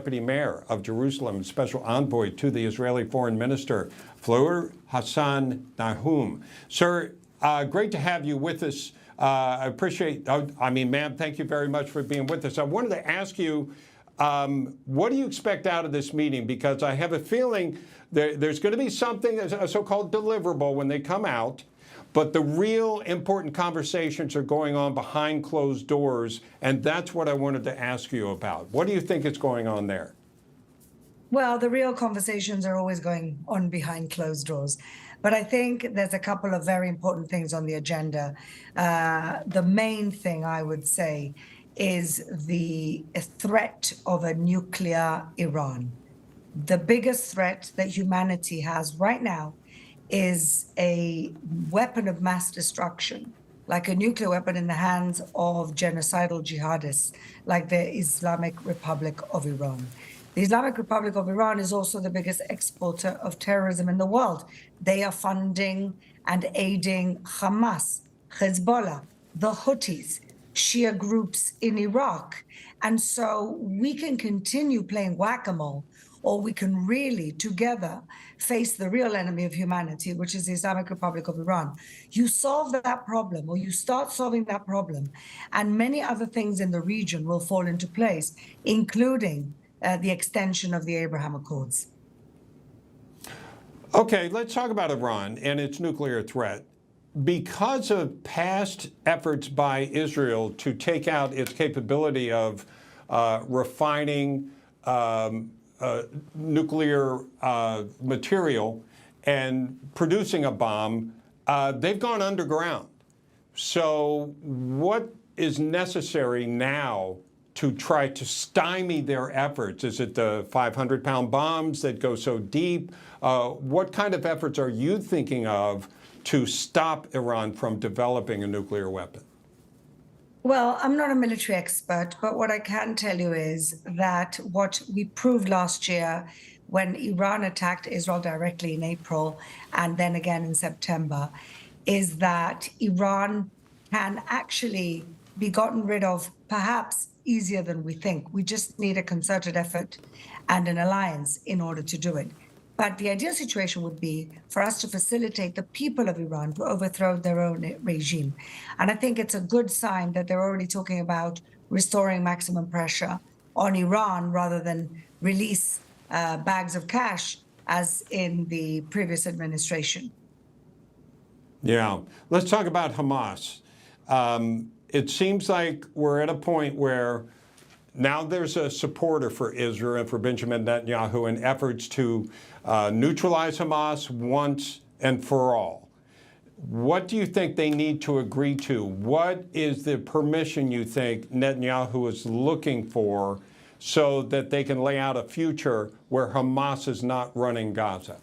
deputy mayor of Jerusalem, special envoy to the Israeli foreign minister, Fleur Hassan-Nahoum. Sir, great to have you with us. I appreciate, ma'am, thank you very much for being with us. I wanted to ask you, what do you expect out of this meeting? Because I have a feeling there's going to be something, a so-called deliverable when they come out, but the real important conversations are going on behind closed doors, and that's what I wanted to ask you about. What do you think is going on there? Well, the real conversations are always going on behind closed doors. But I think there's a couple of very important things on the agenda. The main thing I would say is the threat of a nuclear Iran. The biggest threat that humanity has right now is a weapon of mass destruction, like a nuclear weapon in the hands of genocidal jihadists, like the Islamic Republic of Iran. The Islamic Republic of Iran is also the biggest exporter of terrorism in the world. They are funding and aiding Hamas, Hezbollah, the Houthis, Shia groups in Iraq. And so we can continue playing whack-a-mole, or we can really together face the real enemy of humanity, which is the Islamic Republic of Iran. You solve that problem, or you start solving that problem, and many other things in the region will fall into place, including the extension of the Abraham Accords. Okay, let's talk about Iran and its nuclear threat. Because of past efforts by Israel to take out its capability of refining nuclear material and producing a bomb, they've gone underground. So what is necessary now to try to stymie their efforts? Is it the 500-pound bombs that go so deep? What kind of efforts are you thinking of to stop Iran from developing a nuclear weapon? Well, I'm not a military expert, but what I can tell you is that what we proved last year when Iran attacked Israel directly in April and then again in September is that Iran can actually be gotten rid of perhaps easier than we think. We just need a concerted effort and an alliance in order to do it. But the ideal situation would be for us to facilitate the people of Iran to overthrow their own regime. And I think it's a good sign that they're already talking about restoring maximum pressure on Iran rather than release bags of cash as in the previous administration. Yeah. Let's talk about Hamas. It seems like we're at a point where now there's a supporter for Israel and for Benjamin Netanyahu in efforts to neutralize Hamas once and for all. What do you think they need to agree to? What is the permission you think Netanyahu is looking for so that they can lay out a future where Hamas is not running Gaza?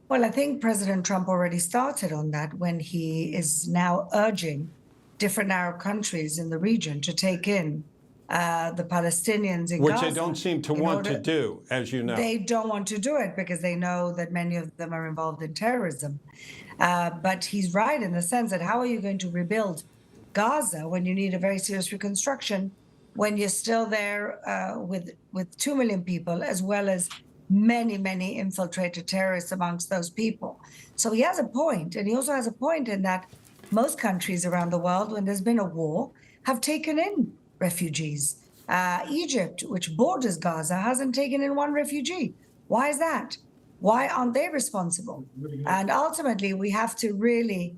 Well, I think President Trump already started on that when he is now urging different Arab countries in the region to take in the Palestinians in Gaza. Which they don't seem to want to do, as you know. They don't want to do it because they know that many of them are involved in terrorism. But he's right in the sense that how are you going to rebuild Gaza when you need a very serious reconstruction, when you're still there with 2 million people, as well as many, many infiltrated terrorists amongst those people. So he has a point, and he also has a point in that most countries around the world, when there's been a war, have taken in refugees. Egypt, which borders Gaza, hasn't taken in one refugee. Why is that? Why aren't they responsible? And ultimately, we have to really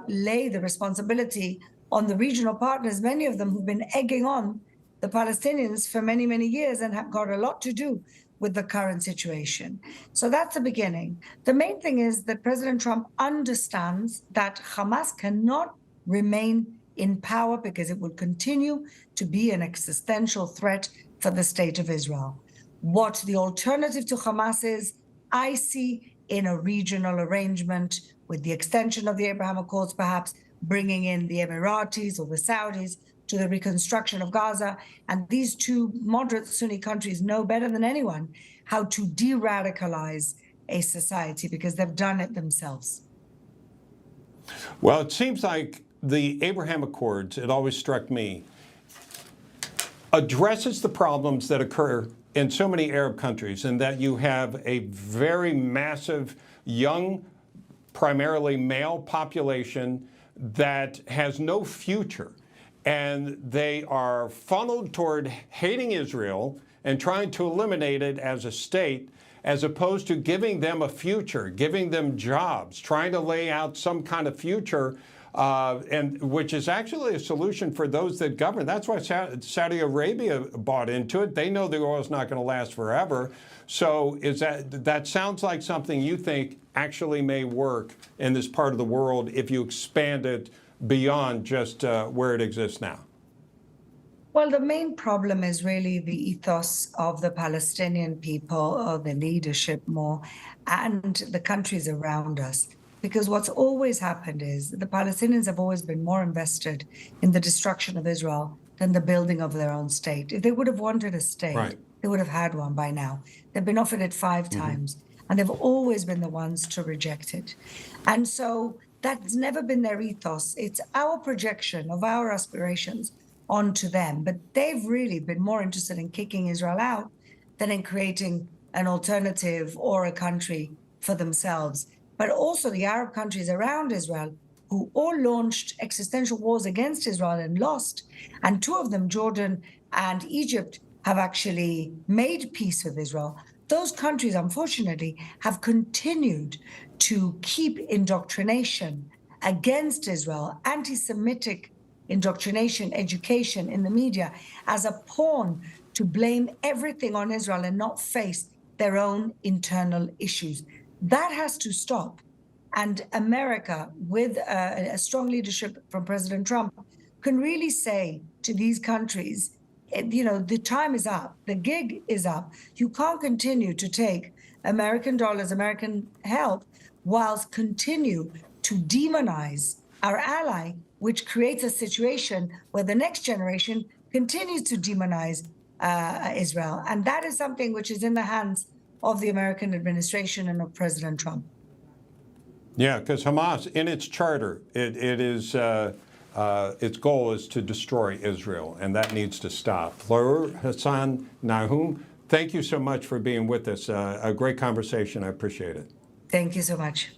lay the responsibility on the regional partners, many of them who've been egging on the Palestinians for many, many years and have got a lot to do with the current situation. So that's the beginning. The main thing is that President Trump understands that Hamas cannot remain in power because it will continue to be an existential threat for the state of Israel. What the alternative to Hamas is, I see in a regional arrangement with the extension of the Abraham Accords, perhaps bringing in the Emiratis or the Saudis to the reconstruction of Gaza. And these two moderate Sunni countries know better than anyone how to de-radicalize a society because they've done it themselves. Well, it seems like the Abraham Accords, it always struck me, addresses the problems that occur in so many Arab countries, and that you have a very massive young, primarily male population that has no future. And they are funneled toward hating Israel and trying to eliminate it as a state, as opposed to giving them a future, giving them jobs, trying to lay out some kind of future, and which is actually a solution for those that govern. That's why Saudi Arabia bought into it. They know the oil is not going to last forever. So that sounds like something you think actually may work in this part of the world if you expand it beyond just where it exists now? Well, the main problem is really the ethos of the Palestinian people, or the leadership more, and the countries around us. Because what's always happened is the Palestinians have always been more invested in the destruction of Israel than the building of their own state. If they would have wanted a state, right, they would have had one by now. They've been offered it 5 times, and they've always been the ones to reject it. And so that's never been their ethos. It's our projection of our aspirations onto them. But they've really been more interested in kicking Israel out than in creating an alternative or a country for themselves. But also the Arab countries around Israel, who all launched existential wars against Israel and lost. And 2 of them, Jordan and Egypt, have actually made peace with Israel. Those countries, unfortunately, have continued to keep indoctrination against Israel, anti-Semitic indoctrination, education in the media, as a pawn to blame everything on Israel and not face their own internal issues. That has to stop. And America, with a strong leadership from President Trump, can really say to these countries, you know, the time is up, the gig is up. You can't continue to take American dollars, American help, whilst continue to demonize our ally, which creates a situation where the next generation continues to demonize Israel. And that is something which is in the hands of the American administration and of President Trump. Yeah, because Hamas, in its charter, its goal is to destroy Israel, and that needs to stop. Fleur Hassan-Nahoum, thank you so much for being with us. A great conversation. I appreciate it. Thank you so much.